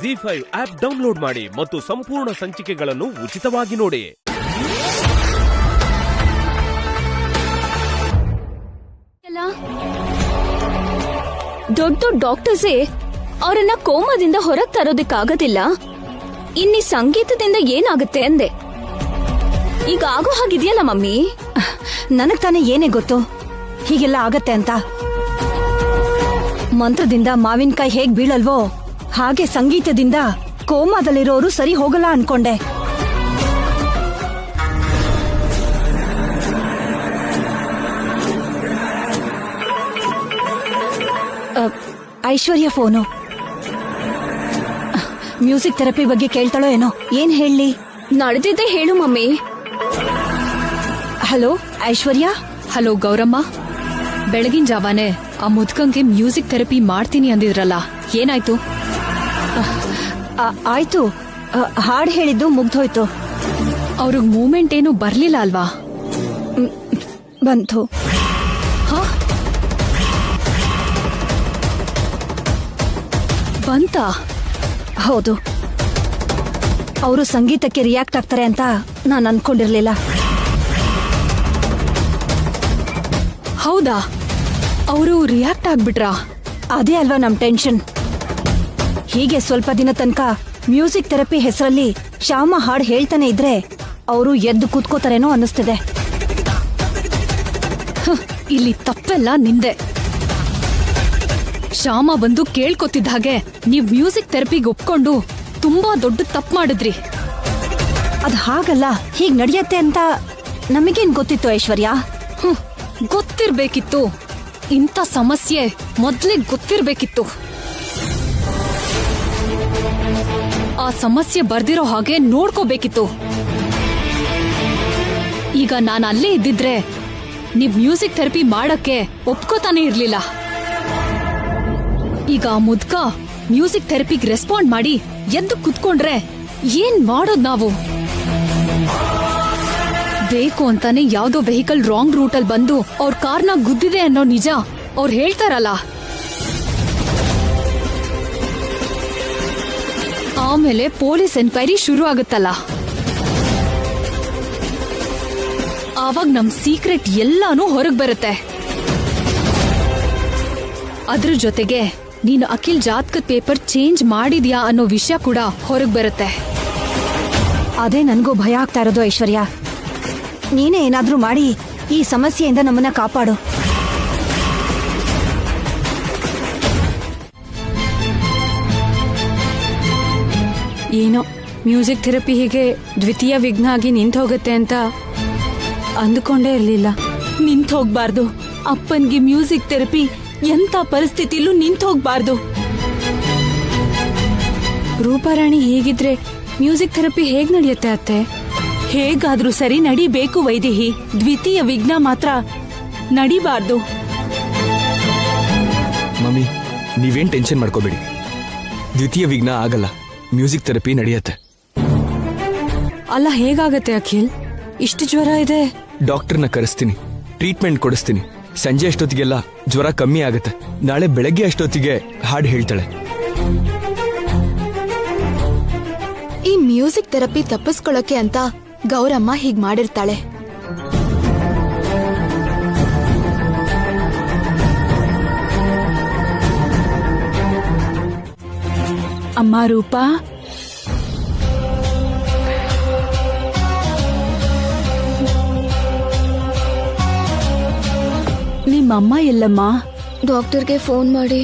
ZEE5 app download ಮಾಡಿ ಮತ್ತು ಸಂಪೂರ್ಣ ಸಂಚಿಕೆಗಳನ್ನು ಉಚಿತವಾಗಿ ನೋಡಿ. ದೊಡ್ಡ ಡಾಕ್ಟರ್ಸೇ ಅವರನ್ನ ಕೋಮಾದಿಂದ ಹೊರಗೆ ತರೋದಕ್ಕಾಗೋದಿಲ್ಲ. ಇನ್ನಿ ಸಂಗೀತದಿಂದ ಏನಾಗುತ್ತೆ ಅಂದೆ. ಈಗ ಆಗೋ ಹಾಗಿದೆಯಲ್ಲ ಮಮ್ಮಿ. ನನಗ್ ತಾನೇ ಏನೇ ಗೊತ್ತು ಹೀಗೆಲ್ಲ ಆಗತ್ತೆ ಅಂತ. ಮಂತ್ರದಿಂದ ಮಾವಿನಕಾಯಿ ಹೇಗ್ ಬೀಳಲ್ವೋ ಹಾಗೆ ಸಂಗೀತದಿಂದ ಕೋಮಾದಲ್ಲಿರೋರು ಸರಿ ಹೋಗಲ್ಲ ಅನ್ಕೊಂಡೆ. ಐಶ್ವರ್ಯ ಫೋನು. ಮ್ಯೂಸಿಕ್ ಥೆರಪಿ ಬಗ್ಗೆ ಕೇಳ್ತಾಳೋ ಏನೋ. ಏನ್ ಹೇಳಿ? ನಡೆದಿದ್ದೆ ಹೇಳು ಮಮ್ಮಿ. ಹಲೋ ಐಶ್ವರ್ಯ. ಹಲೋ ಗೌರಮ್ಮ, ಬೆಳಗಿನ ಜಾವಾನೆ ಆ ಮುದ್ಕಂಗೆ ಮ್ಯೂಸಿಕ್ ಥೆರಪಿ ಮಾಡ್ತೀನಿ ಅಂದಿದ್ರಲ್ಲ, ಏನಾಯ್ತು? ಆಯ್ತು, ಹಾಡ್ ಹೇಳಿದ್ದು ಮುಗ್ದೋಯ್ತು. ಅವ್ರಿಗೆ ಮೂವ್ಮೆಂಟ್ ಏನು ಬರ್ಲಿಲ್ಲ ಅಲ್ವಾ? ಬಂತು. ಬಂತ? ಹೌದು. ಅವರು ಸಂಗೀತಕ್ಕೆ ರಿಯಾಕ್ಟ್ ಆಗ್ತಾರೆ ಅಂತ ನಾನು ಅನ್ಕೊಂಡಿರ್ಲಿಲ್ಲ. ಹೌದಾ? ಅವರು ರಿಯಾಕ್ಟ್ ಆಗ್ಬಿಟ್ರಾ? ಅದೇ ಅಲ್ವಾ ನಮ್ ಟೆನ್ಷನ್. ಹೀಗೆ ಸ್ವಲ್ಪ ದಿನ ತನಕ ಮ್ಯೂಸಿಕ್ ಥೆರಪಿ ಹೆಸರಲ್ಲಿ ಶ್ಯಾಮ ಹಾಡ್ ಹೇಳ್ತಾನೆ ಇದ್ರೆ ಅವರು ಎದ್ದು ಕೂತ್ಕೋತಾರೇನೋ ಅನ್ನಿಸ್ತಿದೆ. ಇಲ್ಲಿ ತಪ್ಪೆಲ್ಲ ನಿಂದೆ. ಶ್ಯಾಮ ಬಂದು ಕೇಳ್ಕೊತಿದ್ದ ಹಾಗೆ ನೀವ್ ಮ್ಯೂಸಿಕ್ ಥೆರಪಿಗೆ ಒಪ್ಕೊಂಡು ತುಂಬಾ ದೊಡ್ಡ ತಪ್ಪು ಮಾಡಿದ್ರಿ. ಅದ್ ಹಾಗಲ್ಲ, ಹೀಗ್ ನಡೆಯತ್ತೆ ಅಂತ ನಮಗೇನ್ ಗೊತ್ತಿತ್ತು ಐಶ್ವರ್ಯ? ಗೊತ್ತಿರ್ಬೇಕಿತ್ತು. ಇಂಥ ಸಮಸ್ಯೆ ಮೊದ್ಲೇ ಗೊತ್ತಿರ್ಬೇಕಿತ್ತು. ಆ ಸಮಸ್ಯೆ ಬರ್ದಿರೋ ಹಾಗೆ ನೋಡ್ಕೋಬೇಕಿತ್ತು. ಈಗ ನಾನು ಅಲ್ಲೇ ಇದ್ದಿದ್ರೆ ನೀವ್ ಮ್ಯೂಸಿಕ್ ಥೆರಪಿ ಮಾಡಕ್ಕೆ ಒಪ್ಕೋತಾನೆ ಇರ್ಲಿಲ್ಲ. ಈಗ ಆ ಮುದ್ಕ ಮ್ಯೂಸಿಕ್ ಥೆರಪಿಗೆ ರೆಸ್ಪಾಂಡ್ ಮಾಡಿ ಎದ್ದು ಕುತ್ಕೊಂಡ್ರೆ ಏನ್ ಮಾಡೋದ್ ನಾವು? ಬೇಕು ಅಂತಾನೆ ಯಾವ್ದೋ ವೆಹಿಕಲ್ ರಾಂಗ್ ರೂಟಲ್ ಬಂದು ಅವ್ರ ಕಾರ್ನ ಗುದ್ದಿದೆ ಅನ್ನೋ ನಿಜ ಅವ್ರು ಹೇಳ್ತಾರಲ್ಲ, ಆಮೇಲೆ ಪೊಲೀಸ್ ಎನ್ಕ್ವೈರಿ ಶುರು ಆಗುತ್ತಲ್ಲ, ಆವಾಗ ನಮ್ ಸೀಕ್ರೆಟ್ ಎಲ್ಲಾನು ಹೊರಗ್ ಬರುತ್ತೆ. ಅದ್ರ ಜೊತೆಗೆ ನೀನು ಅಖಿಲ್ ಜಾತಕದ ಪೇಪರ್ ಚೇಂಜ್ ಮಾಡಿದ್ಯಾ ಅನ್ನೋ ವಿಷಯ ಕೂಡ ಹೊರಗ್ ಬರುತ್ತೆ. ಅದೇ ನನ್ಗೂ ಭಯ ಆಗ್ತಾ ಇರೋದು ಐಶ್ವರ್ಯ. ನೀನೇ ಏನಾದ್ರೂ ಮಾಡಿ ಈ ಸಮಸ್ಯೆಯಿಂದ ನಮ್ಮನ್ನ ಕಾಪಾಡು. ಏನೋ ಮ್ಯೂಸಿಕ್ ಥೆರಪಿ ಹೀಗೆ ದ್ವಿತೀಯ ವಿಘ್ನ ಆಗಿ ನಿಂತು ಹೋಗುತ್ತೆ ಅಂತ ಅಂದುಕೊಂಡೇ ಇರಲಿಲ್ಲ. ನಿಂತು ಹೋಗ್ಬಾರ್ದು. ಅಪ್ಪನ್ಗೆ ಮ್ಯೂಸಿಕ್ ಥೆರಪಿ ಎಂತ ಪರಿಸ್ಥಿತಿಲೂ ನಿಂತು ಹೋಗ್ಬಾರ್ದು. ರೂಪಾರಾಣಿ ಹೇಗಿದ್ರೆ ಮ್ಯೂಸಿಕ್ ಥೆರಪಿ ಹೇಗ್ ನಡೆಯುತ್ತೆ ಅತ್ತೆ? ಹೇಗಾದ್ರೂ ಸರಿ ನಡಿಬೇಕು ವೈದೇಹಿ. ದ್ವಿತೀಯ ವಿಘ್ನ ಮಾತ್ರ ನಡಿಬಾರ್ದು. ಮಮ್ಮಿ, ನೀವೇನ್ ಟೆನ್ಷನ್ ಮಾಡ್ಕೋಬೇಡಿ. ದ್ವಿತೀಯ ವಿಘ್ನ ಆಗಲ್ಲ, ಮ್ಯೂಸಿಕ್ ಥೆರಪಿ ನಡೆಯುತ್ತೆ. ಅಲ್ಲ, ಹೇಗಾಗತ್ತೆ ಅಖಿಲ್? ಇಷ್ಟು ಜ್ವರ ಇದೆ. ಡಾಕ್ಟರ್ನ ಕರೆಸ್ತೀನಿ, ಟ್ರೀಟ್ಮೆಂಟ್ ಕೊಡಿಸ್ತೀನಿ. ಸಂಜೆ ಅಷ್ಟೊತ್ತಿಗೆಲ್ಲ ಜ್ವರ ಕಮ್ಮಿ ಆಗುತ್ತೆ. ನಾಳೆ ಬೆಳಗ್ಗೆ ಅಷ್ಟೊತ್ತಿಗೆ ಹಾಡು ಹೇಳ್ತಾಳೆ. ಈ ಮ್ಯೂಸಿಕ್ ಥೆರಪಿ ತಪ್ಪಿಸ್ಕೊಳ್ಳೋಕೆ ಅಂತ ಗೌರಮ್ಮ ಹೀಗ್ ಮಾಡಿರ್ತಾಳೆ. ಅಮ್ಮ ರೂಪಾ, ನಿಮ್ಮಮ್ಮ ಎಲ್ಲಮ್ಮ? ಡಾಕ್ಟರ್ಗೆ ಫೋನ್ ಮಾಡಿ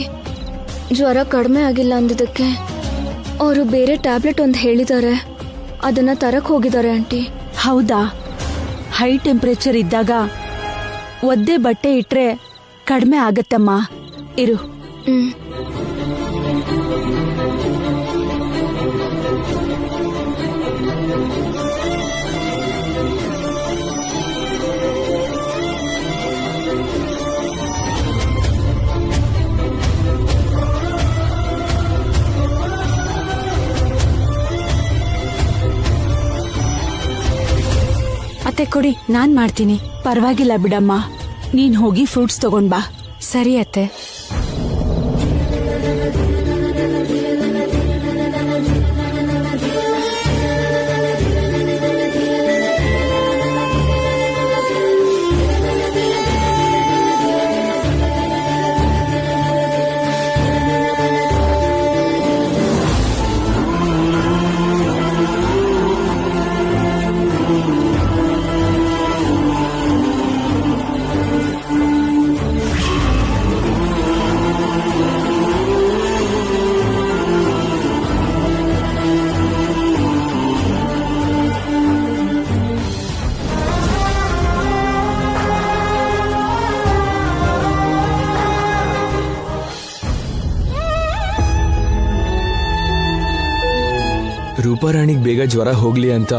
ಜ್ವರ ಕಡಿಮೆ ಆಗಿಲ್ಲ ಅಂದಿದ್ದಕ್ಕೆ ಅವರು ಬೇರೆ ಟ್ಯಾಬ್ಲೆಟ್ ಒಂದು ಹೇಳಿದ್ದಾರೆ. ಅದನ್ನ ತರಕ್ ಹೋಗಿದ್ದಾರೆ ಆಂಟಿ. ಹೌದಾ? ಹೈ ಟೆಂಪರೇಚರ್ ಇದ್ದಾಗ ಒದ್ದೆ ಬಟ್ಟೆ ಇಟ್ರೆ ಕಡಿಮೆ ಆಗತ್ತಮ್ಮ. ಇರು. ಅತ್ತೆ ಕೊಡಿ, ನಾನ್ ಮಾಡ್ತೀನಿ. ಪರವಾಗಿಲ್ಲ ಬಿಡಮ್ಮ. ನೀನ್ ಹೋಗಿ ಫ್ರೂಟ್ಸ್ ತಗೊಂಡ್ ಬಾ. ಸರಿ ಅತ್ತೆ. ರೂಪಾರಾಣಿಗೆ ಬೇಗ ಜ್ವರ ಹೋಗ್ಲಿ ಅಂತ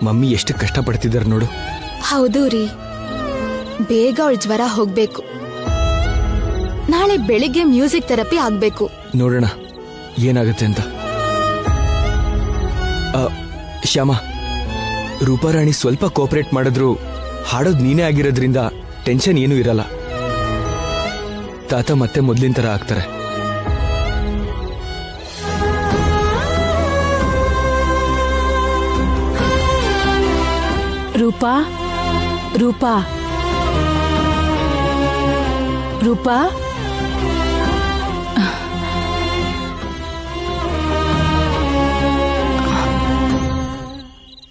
ಮಮ್ಮಿ ಎಷ್ಟು ಕಷ್ಟಪಡ್ತಿದ್ದಾರೆ ನೋಡು. ಹೌದು ರೀ, ಬೇಗ ಅವಳ ಜ್ವರ ಹೋಗ್ಬೇಕು. ನಾಳೆ ಬೆಳಿಗ್ಗೆ ಮ್ಯೂಸಿಕ್ ಥೆರಪಿ ಆಗ್ಬೇಕು. ನೋಡೋಣ ಏನಾಗುತ್ತೆ ಅಂತ. ಶ್ಯಾಮ, ರೂಪಾರಾಣಿ ಸ್ವಲ್ಪ ಕೋಪರೇಟ್ ಮಾಡಿದ್ರು ಹಾಡೋದು ನೀನೇ ಆಗಿರೋದ್ರಿಂದ ಟೆನ್ಷನ್ ಏನೂ ಇರಲ್ಲ. ತಾತ ಮತ್ತೆ ಮೊದ್ಲಿನ ಥರ ಆಗ್ತಾರೆ. ರೂಪಾ ರೂಪಾ ರೂಪಾ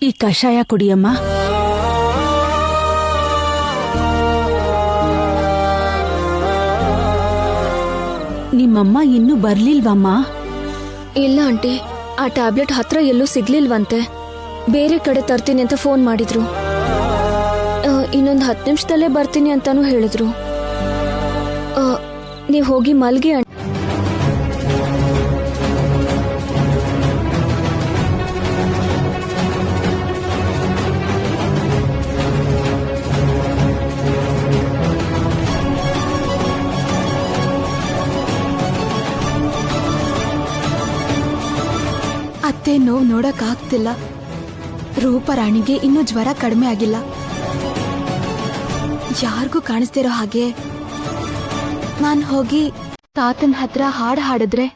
ಈ ಕಷಾಯ ಕುಡಿಯಮ್ಮ. ನಿಮ್ಮಮ್ಮ ಇನ್ನೂ ಬರ್ಲಿಲ್ವಮ್ಮ? ಇಲ್ಲ ಆಂಟಿ, ಆ ಟ್ಯಾಬ್ಲೆಟ್ ಹತ್ರ ಎಲ್ಲೂ ಸಿಗ್ಲಿಲ್ವಂತೆ. ಬೇರೆ ಕಡೆ ತರ್ತೀನಿ ಅಂತ ಫೋನ್ ಮಾಡಿದ್ರು. ಇನ್ನೊಂದು 10 ನಿಮಿಷದಲ್ಲೇ ಬರ್ತೀನಿ ಅಂತಾನೂ ಹೇಳಿದ್ರು. ನೀವು ಹೋಗಿ ಮಲ್ಗಿ ಆಂಟಿ. ಅತ್ತೆ ನೋವು ನೋಡಕ್ಕಾಗ್ತಿಲ್ಲ. ರೂಪಾರಾಣಿಗೆ ಇನ್ನೂ ಜ್ವರ ಕಡಿಮೆ ಆಗಿಲ್ಲ. ಯಾರಿಗೂ ಕಾಣಿಸ್ತಿರೋ ಹಾಗೆ ನಾನು ಹೋಗಿ ತಾತನ ಹತ್ರ ಹಾಡು ಹಾಡಿದ್ರೆ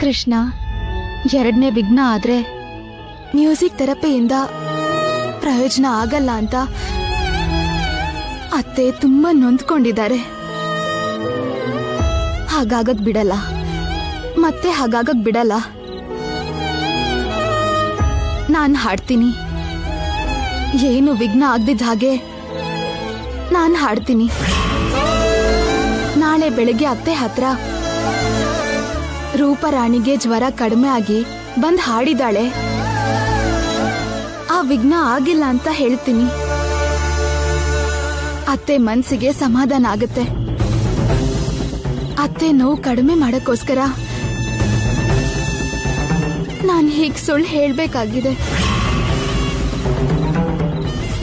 ಕೃಷ್ಣ, 2ನೇ ವಿಘ್ನ ಆದ್ರೆ ಮ್ಯೂಸಿಕ್ ಥೆರಪಿಯಿಂದ ಪ್ರಯೋಜನ ಆಗಲ್ಲ ಅಂತ ಅತ್ತೆ ತುಂಬಾ ನೊಂದ್ಕೊಂಡಿದ್ದಾರೆ. ಹಾಗಾಗಕ್ ಬಿಡಲ್ಲ, ಮತ್ತೆ ಹಾಗಾಗಕ್ ಬಿಡಲ್ಲ. ನಾನ್ ಹಾಡ್ತೀನಿ. ಏನು ವಿಘ್ನ ಆಗ್ದಿದ್ದ ಹಾಗೆ ನಾನ್ ಹಾಡ್ತೀನಿ. ನಾಳೆ ಬೆಳಗ್ಗೆ ಅತ್ತೆ ಹತ್ರ ರೂಪಾರಾಣಿಗೆ ಜ್ವರ ಕಡಿಮೆ ಆಗಿ ಬಂದ್ ಹಾಡಿದಾಳೆ, ಆ ವಿಘ್ನ ಆಗಿಲ್ಲ ಅಂತ ಹೇಳ್ತೀನಿ. ಅತ್ತೆ ಮನ್ಸಿಗೆ ಸಮಾಧಾನ ಆಗುತ್ತೆ. ಅತ್ತೆ ನೋವು ಕಡಿಮೆ ಮಾಡಕ್ಕೋಸ್ಕರ ನಾನ್ ಹೀಗ್ ಸುಳ್ಳು ಹೇಳ್ಬೇಕಾಗಿದೆ.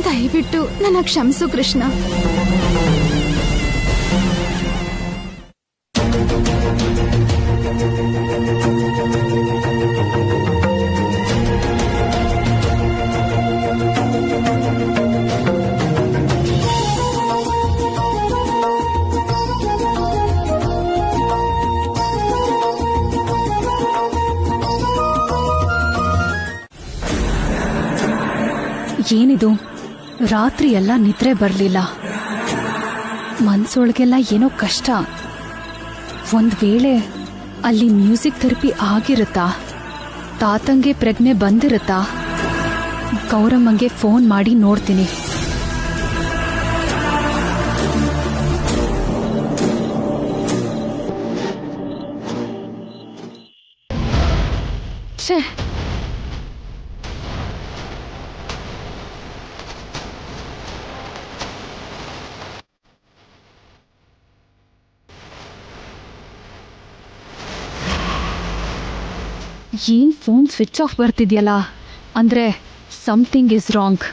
ದಯವಿಟ್ಟು ನನ್ನ ಕ್ಷಮಿಸು ಕೃಷ್ಣ. ಏನಿದು, ರಾತ್ರಿ ಎಲ್ಲ ನಿದ್ರೆ ಬರಲಿಲ್ಲ. ಮನ್ಸೊಳಗೆಲ್ಲ ಏನೋ ಕಷ್ಟ. ಒಂದ್ ವೇಳೆ ಅಲ್ಲಿ ಮ್ಯೂಸಿಕ್ ಥೆರಪಿ ಆಗಿರುತ್ತಾ? ತಾತಂಗೆ ಪ್ರಜ್ಞೆ ಬಂದಿರುತ್ತಾ? ಗೌರಮ್ಮಂಗೆ ಫೋನ್ ಮಾಡಿ ನೋಡ್ತೀನಿ. ಛೇ, ಏನ್ ಫೋನ್ ಸ್ವಿಚ್ ಆಫ್ ಬರ್ತಿದ್ಯಲ್ಲ, ಅಂದ್ರೆ ಸಮಥಿಂಗ್ ಇಸ್ ರಾಂಗ್.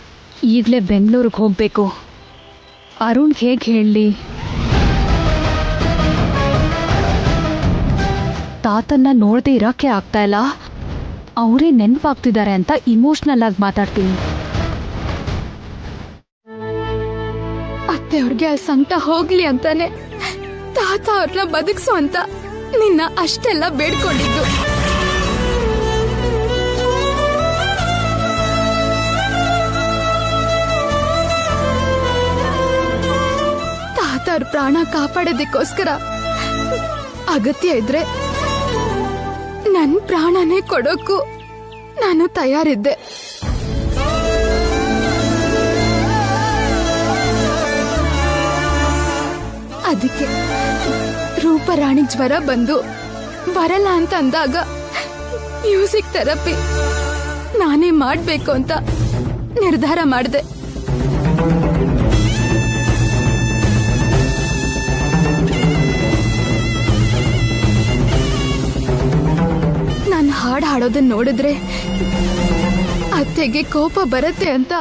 ಈಗಲೇ ಬೆಂಗಳೂರಿಗೆ ಹೋಗ್ಬೇಕು. ಅರುಣ್ ಹೇಗೆ ಹೇಳಲಿ? ತಾತನ್ನ ನೋಡದೆ ಇರೋಕ್ಕೆ ಆಗ್ತಾ ಇಲ್ಲ. ಅವರೇ ನೆನಪಾಗ್ತಿದ್ದಾರೆ ಅಂತ ಇಮೋಷ್ನಲ್ ಆಗಿ ಮಾತಾಡ್ತೀನಿ. ಅತ್ತೆ ಅವ್ರಿಗೆ ಆ ಸಂಕಟ ಹೋಗ್ಲಿ ಅಂತಾನೆ ತಾತ ಅವ್ರನ್ನ ಬದುಕ್ಸು ಅಂತ ನಿನ್ನ ಅಷ್ಟೆಲ್ಲ ಬೇಡ್ಕೊಂಡಿದ್ದು. ತಾತ ಅವ್ರ ಪ್ರಾಣ ಕಾಪಾಡೋದಕ್ಕೋಸ್ಕರ ಅಗತ್ಯ ಇದ್ರೆ ನನ್ ಪ್ರಾಣನೇ ಕೊಡೋಕ್ಕೂ ನಾನು ತಯಾರಿದ್ದೆ. ಅದಕ್ಕೆ ರೂಪರಾಣಿಗ್ ಜ್ವರ ಬಂದು ಬರಲ್ಲ ಅಂತ ಅಂದಾಗ ಮ್ಯೂಸಿಕ್ ಥೆರಪಿ ನಾನೇ ಮಾಡ್ಬೇಕು ಅಂತ ನಿರ್ಧಾರ ಮಾಡಿದೆ. ನಾನು ಹಾಡು ಹಾಡೋದನ್ನ ನೋಡಿದ್ರೆ ಅತ್ತೆಗೆ ಕೋಪ ಬರುತ್ತೆ ಅಂತ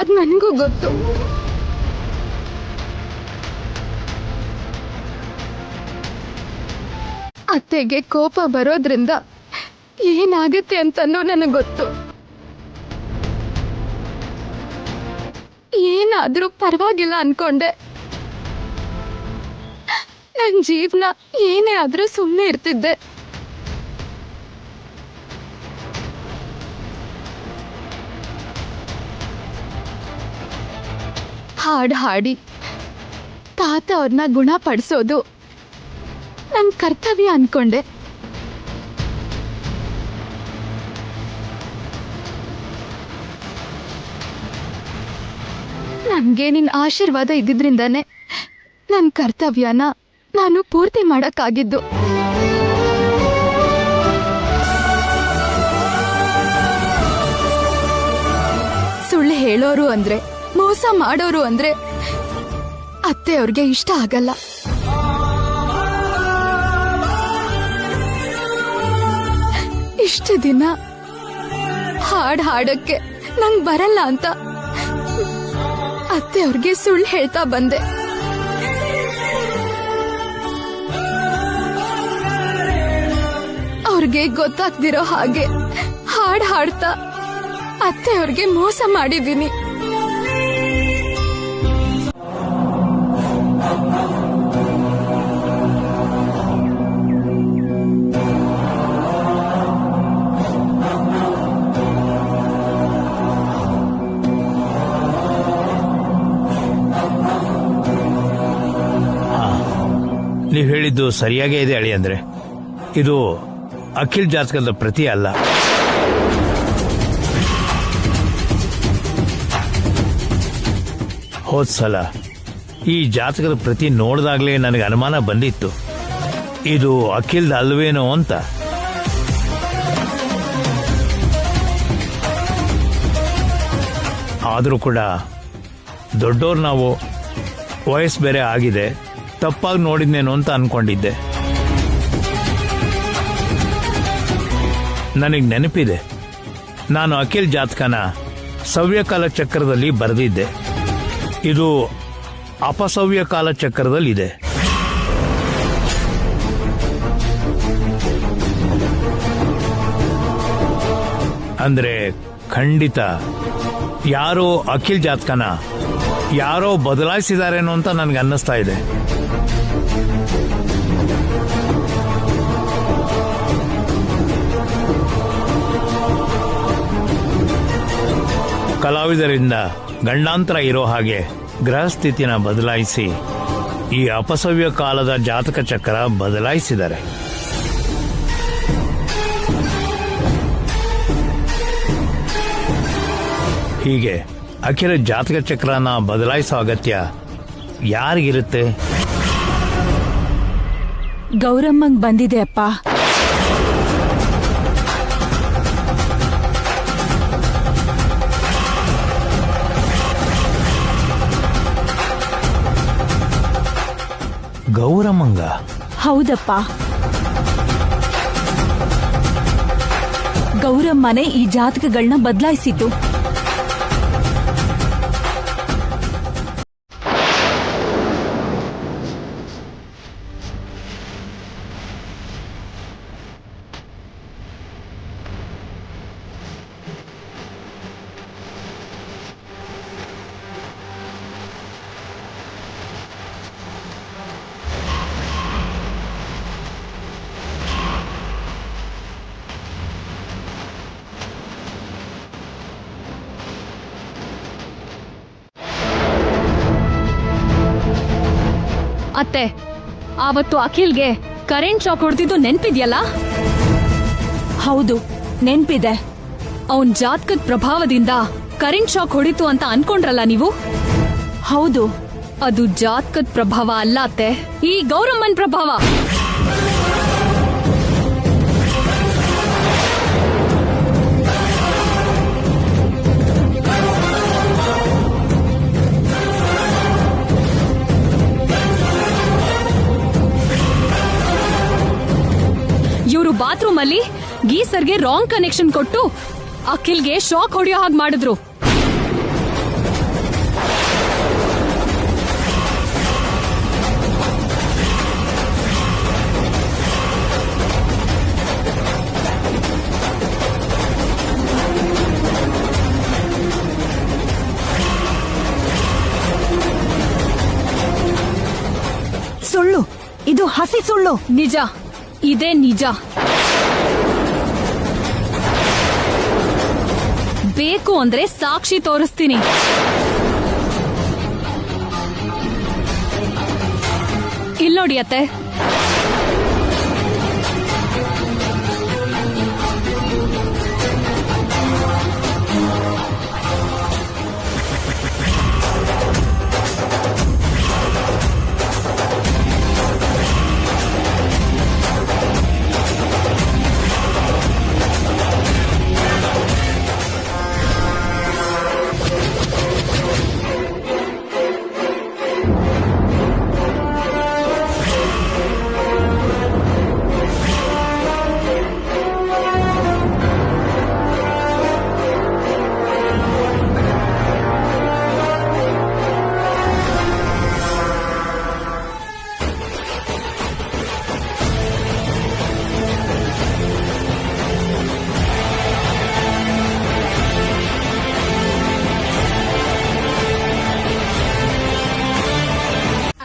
ಅದ್ ನನಗೂ ಗೊತ್ತು. ಅತ್ತೆಗೆ ಕೋಪ ಬರೋದ್ರಿಂದ ಏನಾಗುತ್ತೆ ಅಂತನೂ ನನಗೆ ಗೊತ್ತು. ಏನಾದ್ರೂ ಪರವಾಗಿಲ್ಲ ಅನ್ಕೊಂಡೆ. ನನ್ನ ಜೀವನ ಏನೇ ಆದ್ರೂ ಸುಮ್ಮನೆ ಇರ್ತಿದ್ದೆ. ಹಾಡು ಹಾಡಿ ತಾತ ಅವ್ರನ್ನ ಗುಣಪಡಿಸೋದು ನನ್ನ ಕರ್ತವ್ಯ ಅನ್ಕೊಂಡೆ. ನನಗೆ ನಿನ್ನ ಆಶೀರ್ವಾದ ಇದ್ದಿದ್ರಿಂದಾನೆ ನನ್ನ ಕರ್ತವ್ಯನ ನಾನು ಪೂರ್ತಿ ಮಾಡೋಕ್ಕಾಗಿದ್ದು. ಸುಳ್ಳು ಹೇಳೋರು ಅಂದ್ರೆ, ಮೋಸ ಮಾಡೋರು ಅಂದ್ರೆ ಅತ್ತೆ ಅವ್ರಿಗೆ ಇಷ್ಟ ಆಗಲ್ಲ. ಇಷ್ಟು ದಿನ ಹಾಡ್ ಹಾಡಕ್ಕೆ ನಂಗ್ ಬರಲ್ಲ ಅಂತ ಅತ್ತೆ ಅವ್ರಿಗೆ ಸುಳ್ಳು ಹೇಳ್ತಾ ಬಂದೆ. ಅವ್ರಿಗೆ ಗೊತ್ತಾಗ್ದಿರೋ ಹಾಗೆ ಹಾಡ್ ಹಾಡ್ತಾ ಅತ್ತೆ ಅವ್ರಿಗೆ ಮೋಸ ಮಾಡಿದ್ದೀನಿ. ನೀವು ಹೇಳಿದ್ದು ಸರಿಯಾಗೇ ಇದೆ ಅಳಿ. ಅಂದ್ರೆ ಇದು ಅಖಿಲ್ ಜಾತಕದ ಪ್ರತಿ ಅಲ್ಲ. ಹೋದ್ಸಲ ಈ ಜಾತಕದ ಪ್ರತಿ ನೋಡಿದಾಗಲೇ ನನಗೆ ಅನುಮಾನ ಬಂದಿತ್ತು, ಇದು ಅಖಿಲ್ದ ಅಲ್ವೇನೋ ಅಂತ. ಆದರೂ ಕೂಡ ದೊಡ್ಡೋರು ನಾವು, ವಯಸ್ಸು ಬೇರೆ ಆಗಿದೆ, ತಪ್ಪಾಗಿ ನೋಡಿದ್ನೇನೋ ಅಂತ ಅನ್ಕೊಂಡಿದ್ದೆ. ನನಗೆ ನೆನಪಿದೆ, ನಾನು ಅಖಿಲ್ ಜಾತಕನ ಸವ್ಯಕಾಲ ಚಕ್ರದಲ್ಲಿ ಬರೆದಿದ್ದೆ. ಇದು ಅಪಸವ್ಯಕಾಲ ಚಕ್ರದಲ್ಲಿದೆ. ಅಂದ್ರೆ ಖಂಡಿತ ಯಾರೋ ಅಖಿಲ್ ಜಾತಕನ ಯಾರೋ ಬದಲಾಯಿಸಿದಾರೇನೋ ಅಂತ ನನಗೆ ಅನ್ನಿಸ್ತಾ ಇದೆ. ಕಲಾವಿದರಿಂದ ಗಂಡಾಂತರ ಇರೋ ಹಾಗೆ ಗ್ರಹಸ್ಥಿತಿನ ಬದಲಾಯಿಸಿ ಈ ಅಪಸವ್ಯ ಕಾಲದ ಜಾತಕ ಚಕ್ರ ಬದಲಾಯಿಸಿದ್ದಾರೆ. ಹೀಗೆ ಅಖಿಲ ಜಾತಕ ಚಕ್ರನ ಬದಲಾಯಿಸೋ ಅಗತ್ಯ ಯಾರಿಗಿರುತ್ತೆ? ಗೌರಮ್ಮಂಗ್ ಬಂದಿದೆ ಅಪ್ಪ. ಗೌರಮ್ಮಂಗ? ಹೌದಪ್ಪ, ಗೌರಮ್ಮನೇ ಈ ಜಾತಕಗಳನ್ನ ಬದಲಾಯಿಸಿದ್ದು. ಅತ್ತೆ, ಆವತ್ತು ಅಖಿಲ್ಗೆ ಕರೆಂಟ್ ಶಾಕ್ ಹೊಡೆದಿದ್ದು ನೆನ್ಪಿದ್ಯಲ್ಲ? ಹೌದು, ನೆನ್ಪಿದೆ. ಅವನ್ ಜಾತಕದ ಪ್ರಭಾವದಿಂದ ಕರೆಂಟ್ ಶಾಕ್ ಹೊಡಿತು ಅಂತ ಅನ್ಕೊಂಡ್ರಲ್ಲ ನೀವು? ಹೌದು. ಅದು ಜಾತಕದ ಪ್ರಭಾವ ಅಲ್ಲ ಅತ್ತೆ, ಈ ಗೌರಮ್ಮನ್ ಪ್ರಭಾವ. ಇವರು ಬಾತ್ರೂಮ್ ಅಲ್ಲಿ ಗೀಸರ್ಗೆ ರಾಂಗ್ ಕನೆಕ್ಷನ್ ಕೊಟ್ಟು ಅಖಿಲ್ಗೆ ಶಾಕ್ ಹೊಡೆಯೋ ಹಾಗೆ ಮಾಡಿದ್ರು. ಸುಳ್ಳು, ಇದು ಹಸಿ ಸುಳ್ಳು. ನಿಜ, ಇದೇ ನಿಜ. ಬೇಕು ಅಂದ್ರೆ ಸಾಕ್ಷಿ ತೋರಿಸ್ತೀನಿ. ಇಲ್ಲೋಡಿ ಅತ್ತೆ.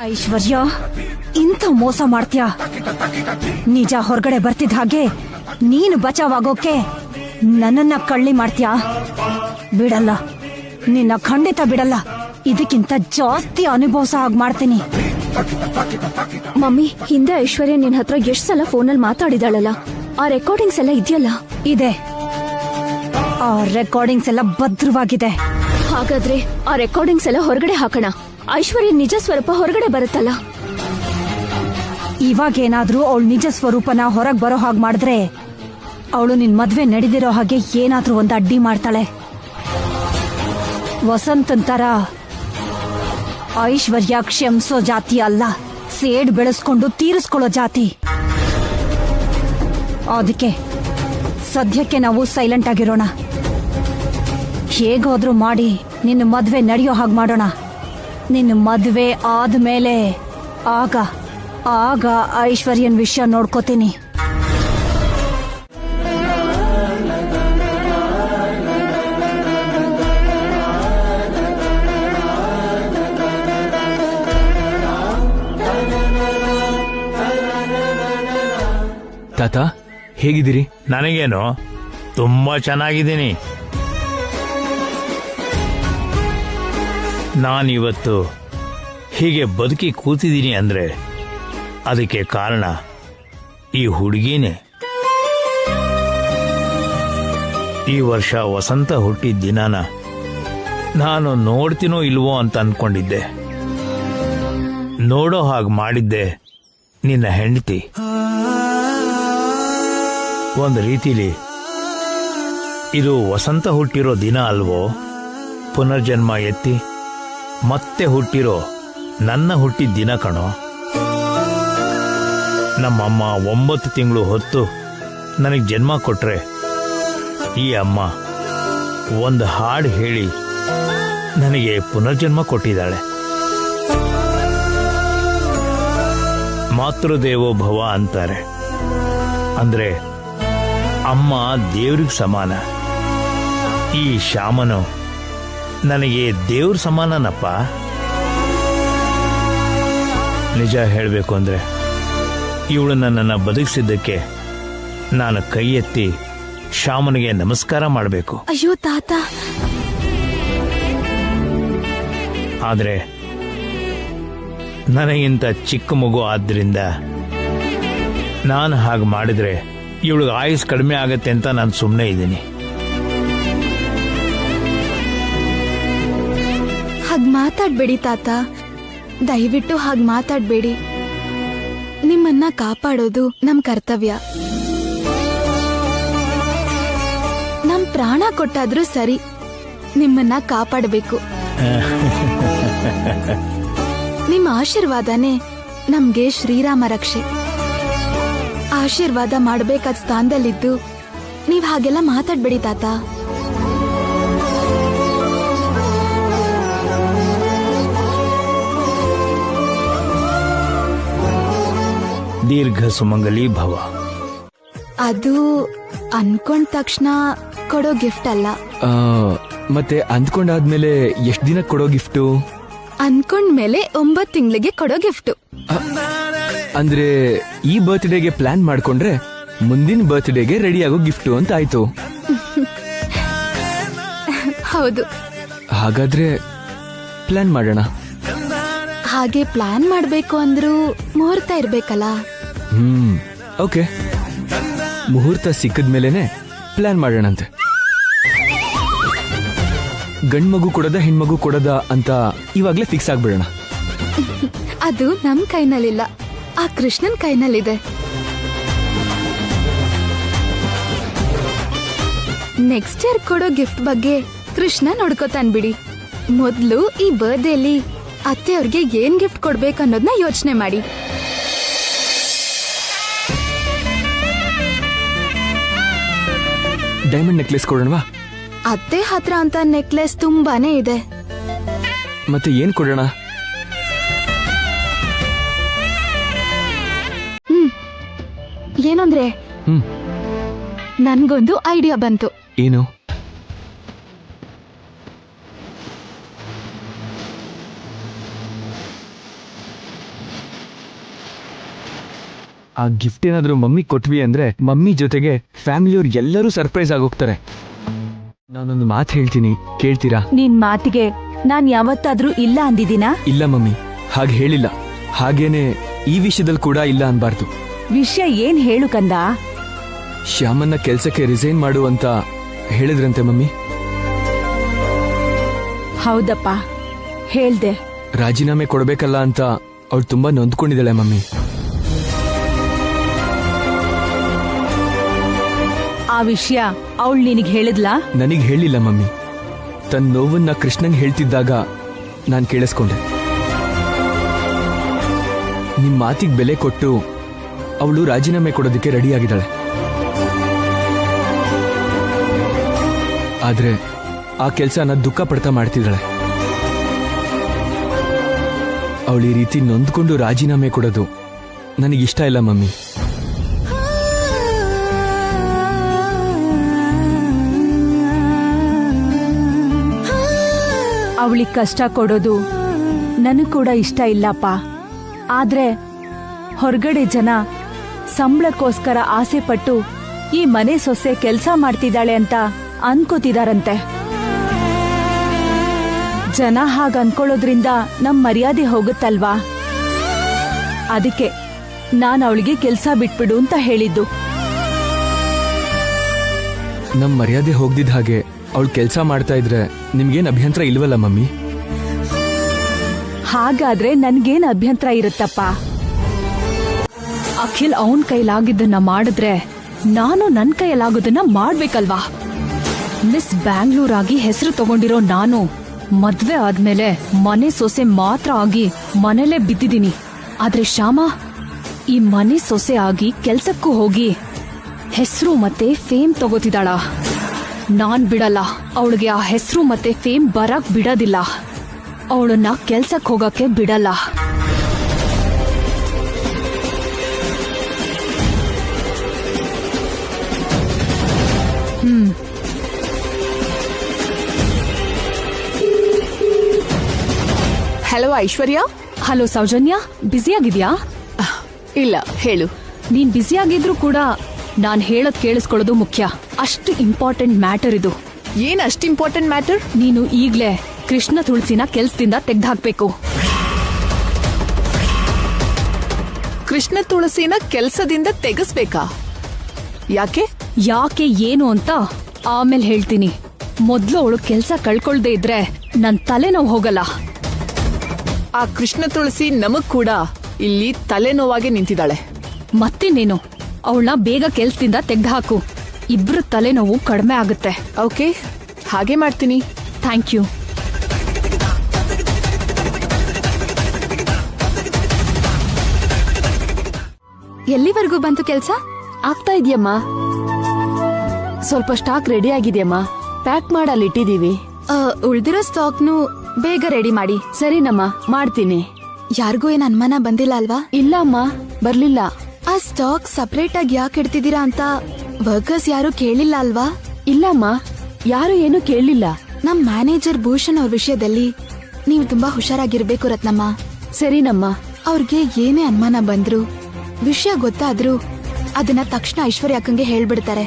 ಐಶ್ವರ್ಯ, ಇಂಥ ಮೋಸ ಮಾಡ್ತೀಯ? ನಿಜ ಹೊರಗಡೆ ಬರ್ತಿದ್ದ ಹಾಗೆ ನೀನು ಬಚಾವಾಗೋಕೆ ನನ್ನನ್ನ ಕಳ್ಳಿ ಮಾಡ್ತೀಯಾ? ಬಿಡಲ್ಲ, ನಿನ್ನ ಖಂಡಿತ ಬಿಡಲ್ಲ. ಇದಕ್ಕಿಂತ ಜಾಸ್ತಿ ಅನುಭವಿಸ ಹಾಗೆ ಮಾಡ್ತೀನಿ. ಮಮ್ಮಿ, ಹಿಂದೆ ಐಶ್ವರ್ಯ ನಿನ್ ಹತ್ರ ಎಷ್ಟ್ ಸಲ ಫೋನಲ್ಲಿ ಮಾತಾಡಿದಾಳಲ್ಲ, ಆ ರೆಕಾರ್ಡಿಂಗ್ಸ್ ಎಲ್ಲ ಇದೆಯಲ್ಲ? ಇದೆ. ಆ ರೆಕಾರ್ಡಿಂಗ್ಸ್ ಎಲ್ಲ ಭದ್ರವಾಗಿದೆ. ಹಾಗಾದ್ರೆ ಆ ರೆಕಾರ್ಡಿಂಗ್ಸ್ ಎಲ್ಲ ಹೊರಗಡೆ ಹಾಕೋಣ. ಐಶ್ವರ್ಯ ನಿಜ ಸ್ವರೂಪ ಹೊರಗಡೆ ಬರುತ್ತಲ್ಲ. ಇವಾಗೇನಾದ್ರೂ ಅವಳು ನಿಜ ಸ್ವರೂಪನ ಹೊರಗ್ ಬರೋ ಹಾಗೆ ಮಾಡಿದ್ರೆ ಅವಳು ನಿನ್ ಮದ್ವೆ ನಡೆದಿರೋ ಹಾಗೆ ಏನಾದ್ರೂ ಒಂದು ಅಡ್ಡಿ ಮಾಡ್ತಾಳೆ. ವಸಂತನ್ ತರ ಐಶ್ವರ್ಯ ಕ್ಷಮಿಸೋ ಜಾತಿ ಅಲ್ಲ, ಸೇಡ್ ಬೆಳೆಸ್ಕೊಂಡು ತೀರಿಸ್ಕೊಳ್ಳೋ ಜಾತಿ. ಅದಕ್ಕೆ ಸದ್ಯಕ್ಕೆ ನಾವು ಸೈಲೆಂಟ್ ಆಗಿರೋಣ. ಹೇಗಾದ್ರೂ ಮಾಡಿ ನಿನ್ನ ಮದ್ವೆ ನಡೆಯೋ ಹಾಗೆ ಮಾಡೋಣ. ನಿನ್ನ ಮದ್ವೆ ಆದ್ಮೇಲೆ ಆಗ ಐಶ್ವರ್ಯನ್ ವಿಷಯ ನೋಡ್ಕೋತೀನಿ. ತಾತ, ಹೇಗಿದ್ದೀರಿ? ನನಗೇನು, ತುಂಬಾ ಚೆನ್ನಾಗಿದ್ದೀನಿ. ನಾನಿವತ್ತು ಹೀಗೆ ಬದುಕಿ ಕೂತಿದ್ದೀನಿ ಅಂದ್ರೆ ಅದಕ್ಕೆ ಕಾರಣ ಈ ಹುಡುಗಿನೇ. ಈ ವರ್ಷ ವಸಂತ ಹುಟ್ಟಿದ ದಿನಾನ ನಾನು ನೋಡ್ತೀನೋ ಇಲ್ವೋ ಅಂತ ಅನ್ಕೊಂಡಿದ್ದೆ. ನೋಡೋ ಹಾಗೆ ಮಾಡಿದ್ದೆ ನಿನ್ನ ಹೆಂಡತಿ. ಒಂದು ರೀತಿಲಿ ಇದು ವಸಂತ ಹುಟ್ಟಿರೋ ದಿನ ಅಲ್ವೋ? ಪುನರ್ಜನ್ಮ ಎತ್ತಿ ಮತ್ತೆ ಹುಟ್ಟಿರೋ ನನ್ನ ಹುಟ್ಟಿದ ದಿನ ಕಣೋ. ನಮ್ಮಮ್ಮ 9 ತಿಂಗಳು ಹೊತ್ತು ನನಗೆ ಜನ್ಮ ಕೊಟ್ರೆ ಈ ಅಮ್ಮ ಒಂದು ಹಾಡು ಹೇಳಿ ನನಗೆ ಪುನರ್ಜನ್ಮ ಕೊಟ್ಟಿದ್ದಾಳೆ. ಮಾತೃದೇವೋ ಭವ ಅಂತಾರೆ. ಅಂದ್ರೆ ಅಮ್ಮ ದೇವ್ರಿಗೆ ಸಮಾನ. ಈ ಶ್ಯಾಮನು ನನಗೆ ದೇವ್ರ ಸಮಾನನಪ್ಪ. ನಿಜ ಹೇಳಬೇಕು ಅಂದ್ರೆ ಇವಳು ನನ್ನನ್ನು ಬದುಕಿಸಿದ್ದಕ್ಕೆ ನಾನು ಕೈ ಎತ್ತಿ ಶ್ಯಾಮನಿಗೆ ನಮಸ್ಕಾರ ಮಾಡಬೇಕು. ಅಯ್ಯೋ ತಾತ. ಆದ್ರೆ ನನಗಿಂತ ಚಿಕ್ಕ ಮಗು ಆದ್ರಿಂದ ನಾನು ಹಾಗೆ ಮಾಡಿದ್ರೆ ಇವಳಿಗೆ ಆಯುಸ್ ಕಡಿಮೆ ಆಗತ್ತೆ ಅಂತ ನಾನು ಸುಮ್ಮನೆ ಇದ್ದೀನಿ. ಹಾಗ್ ಮಾತಾಡ್ಬೇಡಿ ತಾತ, ದಯವಿಟ್ಟು ಹಾಗ್ ಮಾತಾಡ್ಬೇಡಿ. ನಿಮ್ಮನ್ನ ಕಾಪಾಡೋದು ನಮ್ ಕರ್ತವ್ಯ. ನಮ್ ಪ್ರಾಣ ಕೊಟ್ಟಾದ್ರೂ ಸರಿ, ನಿಮ್ಮನ್ನ ಕಾಪಾಡಬೇಕು. ನಿಮ್ಮ ಆಶೀರ್ವಾದನೇ ನಮ್ಗೆ ಶ್ರೀರಾಮ ರಕ್ಷೆ. ಆಶೀರ್ವಾದ ಮಾಡ್ಬೇಕಾದ ಸ್ಥಾನದಲ್ಲಿದ್ದು ನೀವ್ ಹಾಗೆಲ್ಲ ಮಾತಾಡ್ಬೇಡಿ ತಾತ. ದೀರ್ಘ ಸುಮಂಗಲಿ ಭವ. ಅದು ಅನ್ಕೊಂಡ ತಕ್ಷಣ ಕೊಡೋ ಗಿಫ್ಟ್ ಅಲ್ಲ. ಮತ್ತೆ ಅಂದ್ಕೊಂಡಾದ್ಮೇಲೆ ಎಷ್ಟು ದಿನ ಕೊಡೋ ಗಿಫ್ಟು? ಅನ್ಕೊಂಡ್ಮೇಲೆ 9 ತಿಂಗಳಿಗೆ ಕೊಡೋ ಗಿಫ್ಟ್. ಅಂದ್ರೆ ಈ ಬರ್ತ್ಡೇಗೆ ಪ್ಲಾನ್ ಮಾಡ್ಕೊಂಡ್ರೆ ಮುಂದಿನ ಬರ್ತ್ಡೇಗೆ ರೆಡಿ ಆಗೋ ಗಿಫ್ಟು ಅಂತ ಆಯ್ತು. ಹೌದು. ಹಾಗಾದ್ರೆ ಪ್ಲಾನ್ ಮಾಡೋಣ. ಹಾಗೆ ಪ್ಲಾನ್ ಮಾಡ್ಬೇಕು ಅಂದ್ರೂ ಮುಹೂರ್ತ ಇರ್ಬೇಕಲ್ಲ. ಓಕೆ, ಮುಹೂರ್ತ ಸಿಕ್ಕದ್ಮೇಲೆನೆ ಪ್ಲಾನ್ ಮಾಡೋಣಂತೆ. ಗಂಡ್ಮಗು ಕೊಡದ ಹೆಣ್ಮಗು ಕೊಡದ ಅಂತ ಇವಾಗ್ಲೇ ಫಿಕ್ಸ್ ಆಗ್ಬಿಡೋಣ. ಅದು ನಮ್ ಕೈನಲ್ಲಿಲ್ಲ, ಆ ಕೃಷ್ಣನ್ ಕೈನಲ್ಲಿದೆ. ನೆಕ್ಸ್ಟ್ ಇಯರ್ ಕೊಡೋ ಗಿಫ್ಟ್ ಬಗ್ಗೆ ಕೃಷ್ಣ ನೋಡ್ಕೋತಾನ್ ಬಿಡಿ. ಮೊದ್ಲು ಈ ಬರ್ತ್ಡೇಲಿ ಅತ್ತೆಯವ್ರಿಗೆ ಏನ್ ಗಿಫ್ಟ್ ಕೊಡ್ಬೇಕು ಅನ್ನೋದನ್ನ ಯೋಚನೆ ಮಾಡಿ. ಡೈಮಂಡ್ ನೆಕ್ಲೆಸ್ ಕೊಡೋಣವಾ? ಅತ್ತೆ ಹತ್ರ ಅಂತ ನೆಕ್ಲೆಸ್ ತುಂಬಾನೇ ಇದೆ. ಮತ್ತೆ ಏನ್ ಕೊಡೋಣ? ಏನಂದ್ರೆ ನನ್ಗೊಂದು ಐಡಿಯಾ ಬಂತು. ಏನು? ಆ ಗಿಫ್ಟ್ ಏನಾದ್ರೂ ಮಮ್ಮಿ ಕೊಟ್ವಿ ಅಂದ್ರೆ ಮಮ್ಮಿ ಜೊತೆಗೆ ಫ್ಯಾಮಿಲಿಯವ್ರು ಎಲ್ಲರೂ ಸರ್ಪ್ರೈಸ್ ಆಗೋಗ್ತಾರೆ. ನಾನೊಂದು ಮಾತು ಹೇಳ್ತೀನಿ, ಕೇಳ್ತೀರಾ? ನಿನ್ ಮಾತಿಗೆ ನಾನ್ ಯಾವತ್ತಾದ್ರೂ ಇಲ್ಲ ಅಂದಿದ್ದೀನಾ? ಇಲ್ಲ ಮಮ್ಮಿ, ಹಾಗೆ ಹೇಳಿಲ್ಲ. ಹಾಗೇನೆ ಈ ವಿಷಯದಲ್ಲಿ ಕೂಡ ಇಲ್ಲ ಅನ್ಬಾರ್ದು. ವಿಷಯ ಏನ್ ಹೇಳು ಕಂದ? ಶ್ಯಾಮನ್ನ ಕೆಲ್ಸಕ್ಕೆ ರಿಸೈನ್ ಮಾಡು ಅಂತ ಹೇಳಿದ್ರಂತೆ ಮಮ್ಮಿ. ಹೌದಪ್ಪ, ಹೇಳ್ದೆ. ರಾಜೀನಾಮೆ ಕೊಡ್ಬೇಕಲ್ಲ ಅಂತ ಅವಳು ತುಂಬಾ ನೊಂದ್ಕೊಂಡಿದ್ದಾಳೆ ಮಮ್ಮಿ. ಆ ವಿಷಯ ಅವಳು ನಿನಗೆ ಹೇಳಿದ್ಲಾ? ನನಗ್ ಹೇಳಿಲ್ಲ ಮಮ್ಮಿ. ತನ್ನ ನೋವನ್ನ ಕೃಷ್ಣಂಗ್ ಹೇಳ್ತಿದ್ದಾಗ ನಾನ್ ಕೇಳಿಸ್ಕೊಂಡೆ. ನಿಮ್ ಮಾತಿಗೆ ಬೆಲೆ ಕೊಟ್ಟು ಅವಳು ರಾಜೀನಾಮೆ ಕೊಡೋದಕ್ಕೆ ರೆಡಿ ಆಗಿದ್ದಾಳೆ. ಆದ್ರೆ ಆ ಕೆಲ್ಸನ ದುಃಖ ಪಡ್ತಾ ಮಾಡ್ತಿದ್ದಾಳೆ. ಅವಳು ಈ ರೀತಿ ನೊಂದ್ಕೊಂಡು ರಾಜೀನಾಮೆ ಕೊಡೋದು ನನಗಿಷ್ಟ ಇಲ್ಲ ಮಮ್ಮಿ. ಅವಳಿಗೆ ಕಷ್ಟ ಕೊಡೋದು ನನಗ್ ಕೂಡ ಇಷ್ಟ ಇಲ್ಲಪ್ಪ. ಆದ್ರೆ ಹೊರಗಡೆ ಜನ ಸಂಬಳಕ್ಕೋಸ್ಕರ ಆಸೆ ಪಟ್ಟು ಈ ಮನೆ ಸೊಸೆ ಕೆಲ್ಸ ಮಾಡ್ತಿದ್ದಾಳೆ ಅಂತ ಅನ್ಕೋತಿದಾರಂತೆ. ಜನ ಹಾಗ ಅನ್ಕೊಳ್ಳೋದ್ರಿಂದ ನಮ್ ಮರ್ಯಾದೆ ಹೋಗುತ್ತಲ್ವಾ? ಅದಕ್ಕೆ ನಾನ್ ಅವಳಿಗೆ ಕೆಲ್ಸ ಬಿಟ್ಬಿಡು ಅಂತ ಹೇಳಿದ್ದು. ನಮ್ ಮರ್ಯಾದೆ ಹೋಗ್ದಿದ್ದ ಹಾಗೆ ಅವಳು ಕೆಲ್ಸ ಮಾಡ್ತಾ ಇದ್ರೆ ನಿಮ್ಗೇನ್ ಅಭ್ಯಂತರ ಇಲ್ವಲ್ಲ ಮಮ್ಮಿ? ಹಾಗಾದ್ರೆ ನನ್ಗೇನ್ ಅಭ್ಯಂತರ ಇರುತ್ತಪ್ಪ? ಅಖಿಲ್ ಅವನ್ ಕೈಲಾಗಿದ್ದನ್ನ ಮಾಡಿದ್ರೆ ನಾನು ನನ್ ಕೈಯಲ್ಲಾಗೋದನ್ನ ಮಾಡ್ಬೇಕಲ್ವಾ? ಮಿಸ್ ಬ್ಯಾಂಗ್ಳೂರ್ ಆಗಿ ಹೆಸರು ತಗೊಂಡಿರೋ ನಾನು ಮದ್ವೆ ಆದ್ಮೇಲೆ ಮನೆ ಸೊಸೆ ಮಾತ್ರ ಆಗಿ ಮನೇಲೆ ಬಿದ್ದಿದ್ದೀನಿ. ಆದ್ರೆ ಶ್ಯಾಮ ಈ ಮನೆ ಸೊಸೆ ಆಗಿ ಕೆಲ್ಸಕ್ಕೂ ಹೋಗಿ ಹೆಸರು ಮತ್ತೆ ಫೇಮ್ ತಗೋತಿದ್ದಾಳ. ನಾನ್ ಬಿಡಲ್ಲ. ಅವಳಿಗೆ ಆ ಹೆಸರು ಮತ್ತೆ ಫೇಮ್ ಬರಕ್ ಬಿಡೋದಿಲ್ಲ. ಅವಳನ್ನ ಕೆಲ್ಸಕ್ಕೆ ಹೋಗಕ್ಕೆ ಬಿಡಲ್ಲ. ಹಲೋ ಐಶ್ವರ್ಯ. ಹಲೋ ಸೌಜನ್ಯ, ಬ್ಯುಸಿಯಾಗಿದ್ಯಾ? ಇಲ್ಲ, ಹೇಳು. ನೀನ್ ಬ್ಯುಸಿಯಾಗಿದ್ರು ಕೂಡ ನಾನ್ ಹೇಳೋದ್ ಕೇಳಿಸ್ಕೊಳ್ಳೋದು ಮುಖ್ಯ. ಅಷ್ಟು ಇಂಪಾರ್ಟೆಂಟ್ ಮ್ಯಾಟರ್ ಇದು. ಏನ್ ಅಷ್ಟು ಇಂಪಾರ್ಟೆಂಟ್ ಮ್ಯಾಟರ್? ನೀನು ಈಗ್ಲೇ ಕೃಷ್ಣ ತುಳಸಿನ ಕೆಲ್ಸದಿಂದ ತೆಗ್ದಾಕ್ಬೇಕು. ಕೃಷ್ಣ ತುಳಸಿನ ಕೆಲ್ಸದಿಂದ ತೆಗೆಸ್ಬೇಕಾ? ಯಾಕೆ? ಯಾಕೆ ಏನು ಅಂತ ಆಮೇಲೆ ಹೇಳ್ತೀನಿ. ಮೊದ್ಲು ಅವಳು ಕೆಲ್ಸ ಕಳ್ಕೊಳ್ದೇ ಇದ್ರೆ ನನ್ ತಲೆನೋವು ಹೋಗಲ್ಲ. ಆ ಕೃಷ್ಣ ತುಳಸಿ ನಮಗ್ ಕೂಡ ಇಲ್ಲಿ ತಲೆನೋವಾಗಿ ನಿಂತಿದ್ದಾಳೆ. ಮತ್ತಿನ್ನೇನು, ಅವಳನ್ನ ಬೇಗ ಕೆಲ್ಸದಿಂದ ತೆಗ್ದುಹಾಕು. ಇಬ್ರು ತಲೆನೋವು ಕಡಿಮೆ ಆಗುತ್ತೆ. ಓಕೆ, ಹಾಗೆ ಮಾಡ್ತೀನಿ. Thank you. ಎಲ್ಲಿವರೆಗೂ ಬಂತು ಕೆಲ್ಸ? ಆಗ್ತಾ ಇದೆಯಮ್ಮ. ಸ್ವಲ್ಪ ಸ್ಟಾಕ್ ರೆಡಿ ಆಗಿದೆಯಮ್ಮ. ಪ್ಯಾಕ್ ಮಾಡಲ್ಲಿ ಇಟ್ಟಿದೀವಿ. ಉಳ್ದಿರೋ ಸ್ಟಾಕ್ನು ಬೇಗ ರೆಡಿ ಮಾಡಿ. ಸರಿನಮ್ಮ, ಮಾಡ್ತೀನಿ. ಯಾರಿಗೂ ಏನ್ ಅನುಮಾನ ಬಂದಿಲ್ಲ ಅಲ್ವಾ? ಇಲ್ಲ ಅಮ್ಮ, ಬರ್ಲಿಲ್ಲ. ಆ ಸ್ಟಾಕ್ ಸಪರೇಟ್ ಆಗಿ ಯಾಕೆ ಇಡ್ತಿದ್ದೀರಾ ಅಂತ ವರ್ಕರ್ಸ್ ಯಾರು ಕೇಳಿಲ್ಲ ಅಲ್ವಾ? ಇಲ್ಲಮ್ಮ, ಯಾರು ಏನು ಕೇಳಲಿಲ್ಲ. ನಮ್ ಮ್ಯಾನೇಜರ್ ಭೂಷಣ್ ಅವ್ರ ವಿಷಯದಲ್ಲಿ ನೀವು ತುಂಬಾ ಹುಷಾರಾಗಿರ್ಬೇಕು ರತ್ನಮ್ಮ. ಸರಿನಮ್ಮ. ಅವ್ರಿಗೆ ಏನೇ ಅನುಮಾನ ಬಂದ್ರು, ವಿಷಯ ಗೊತ್ತಾದ್ರೂ ಅದನ್ನ ತಕ್ಷಣ ಐಶ್ವರ್ಯ ಅಕ್ಕಂಗೆ ಹೇಳ್ಬಿಡ್ತಾರೆ.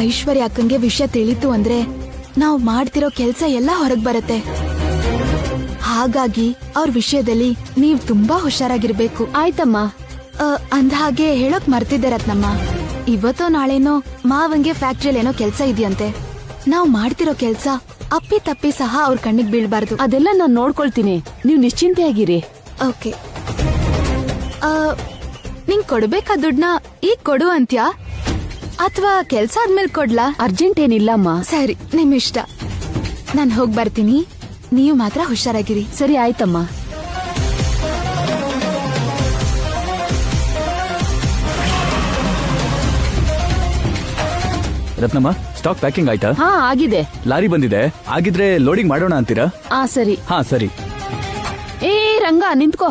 ಐಶ್ವರ್ಯ ಅಕ್ಕಂಗೆ ವಿಷಯ ತಿಳಿತು ಅಂದ್ರೆ ನಾವು ಮಾಡ್ತಿರೋ ಕೆಲ್ಸ ಎಲ್ಲ ಹೊರಗ್ ಬರುತ್ತೆ. ಹಾಗಾಗಿ ಅವ್ರ ವಿಷಯದಲ್ಲಿ ನೀವ್ ತುಂಬಾ ಹುಷಾರಾಗಿರ್ಬೇಕು. ಆಯ್ತಮ್ಮ. ಅಂದ್ಹಾಗೆ ಹೇಳೋಕ್ ಮರ್ತಿದ್ದೆ ರತ್ನಮ್ಮ, ಇವತ್ತೋ ನಾಳೆನೋ ಮಾವಂಗೆ ಫ್ಯಾಕ್ಟ್ರಿಯಲ್ಲಿ ಏನೋ ಕೆಲ್ಸ ಇದೆಯಂತೆ. ನಾವ್ ಮಾಡ್ತಿರೋ ಕೆಲ್ಸ ಅಪ್ಪಿ ತಪ್ಪಿ ಸಹ ಅವ್ರ ಕಣ್ಣಿಗೆ ಬೀಳ್ಬಾರ್ದು. ಅದೆಲ್ಲ ನಾನ್ ನೋಡ್ಕೊಳ್ತೀನಿ, ನೀವ್ ನಿಶ್ಚಿಂತೆಯಾಗಿರಿ. ಓಕೆ. ನಿಂಗ್ ಕೊಡ್ಬೇಕಾದ ದುಡ್ಡನ್ನ ಈಗ ಕೊಡು ಅಂತ್ಯಾ ಅಥವಾ ಕೆಲ್ಸ ಆದ್ಮೇಲೆ ಕೊಡ್ಲಾ? ಅರ್ಜೆಂಟ್ ಏನಿಲ್ಲಮ್ಮ. ಸರಿ, ನಿಮ್ ಇಷ್ಟ. ನಾನ್ ಹೋಗ್ ಬರ್ತೀನಿ, ನೀವು ಮಾತ್ರ ಹುಷಾರಾಗಿರಿ. ಸರಿ, ಆಯ್ತಮ್ಮ. ರತ್ನಮ್ಮ, ಸ್ಟಾಕ್ ಪ್ಯಾಕಿಂಗ್ ಆಯ್ತಾ? ಹಾ, ಆಗಿದೆ. ಲಾರಿ ಬಂದಿದೆ, ಆಗಿದ್ರೆ ಲೋಡಿಂಗ್ ಮಾಡೋಣ ಅಂತೀರಾ? ಸರಿ. ಹಾ, ಸರಿ. ಏ ರಂಗ, ನಿಂತ್ಕೋ.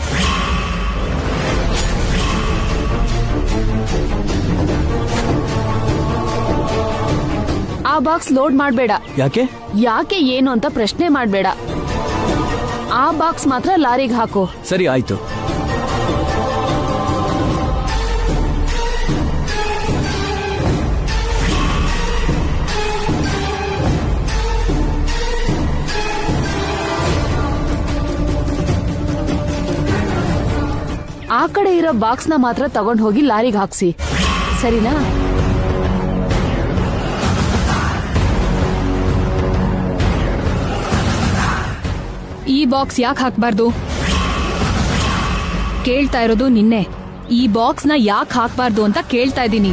ಆ ಬಾಕ್ಸ್ ಲೋಡ್ ಮಾಡ್ಬೇಡ. ಯಾಕೆ? ಯಾಕೆ ಏನು ಅಂತ ಪ್ರಶ್ನೆ ಮಾಡ್ಬೇಡ. ಆ ಬಾಕ್ಸ್ ಮಾತ್ರ ಲಾರಿಗೆ ಹಾಕು. ಸರಿ, ಆಯ್ತು. ಆ ಕಡೆ ಇರೋ ಬಾಕ್ಸ್ ನ ಮಾತ್ರ ತಗೊಂಡ್ ಹೋಗಿ ಲಾರಿಗೆ ಹಾಕ್ಸಿ, ಸರಿನಾ? ಈ ಬಾಕ್ಸ್ ಯಾಕೆ ಹಾಕ್ಬಾರ್ದು? ಕೇಳ್ತಾ ಇರೋದು ನಿನ್ನೆ. ಈ ಬಾಕ್ಸ್ ನ ಯಾಕೆ ಹಾಕ್ಬಾರ್ದು ಅಂತ ಕೇಳ್ತಾ ಇದ್ದೀನಿ.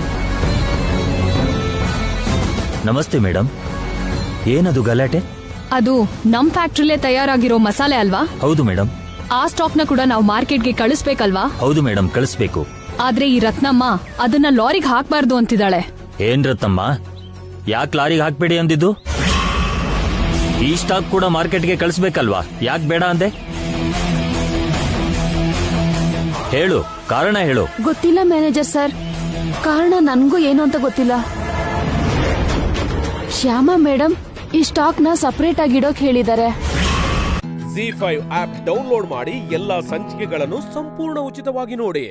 ನಮಸ್ತೆ ಮೇಡಮ್, ಏನದು ಗಲಾಟೆ? ಅದು ನಮ್ ಫ್ಯಾಕ್ಟ್ರಿಲೇ ತಯಾರಾಗಿರೋ ಮಸಾಲೆ ಅಲ್ವಾ? ಹೌದು ಮೇಡಮ್. ಆ ಸ್ಟಾಕ್ ನ ಕೂಡ ನಾವು ಮಾರ್ಕೆಟ್ಗೆ ಕಳಿಸ್ಬೇಕಲ್ವಾ? ಹೌದು ಮೇಡಮ್, ಕಳಿಸ್ಬೇಕು. ಆದ್ರೆ ಈ ರತ್ನಮ್ಮ ಅದನ್ನ ಲಾರಿಗೆ ಹಾಕ್ಬಾರ್ದು ಅಂತಿದ್ದಾಳೆ. ಏನ್ ರತ್ನಮ್ಮ, ಯಾಕೆ ಲಾರಿಗೆ ಹಾಕ್ಬೇಡಿ ಅಂದಿದ್ದು? ಈ ಸ್ಟಾಕ್ ಕೂಡ ಮಾರ್ಕೆಟ್ಗೆ ಕಳಿಸ್ಬೇಕಲ್ವಾ? ಯಾಕೆ ಬೇಡ ಅಂದೆ? ಹೇಳು, ಕಾರಣ ಹೇಳು. ಗೊತ್ತಿಲ್ಲ ಮ್ಯಾನೇಜರ್ ಸರ್, ಕಾರಣ ನನ್ಗೂ ಏನು ಅಂತ ಗೊತ್ತಿಲ್ಲ. ಶ್ಯಾಮಾ ಮೇಡಮ್ ಈ ಸ್ಟಾಕ್ ನ ಸಪರೇಟ್ ಆಗಿ ಇಡೋಕ್ ಹೇಳಿದ್ದಾರೆ. ZEE5 ಆಪ್ ಡೌನ್ಲೋಡ್ ಮಾಡಿ ಎಲ್ಲಾ ಸಂಚಿಕೆಗಳನ್ನು ಸಂಪೂರ್ಣ ಉಚಿತವಾಗಿ ನೋಡಿ.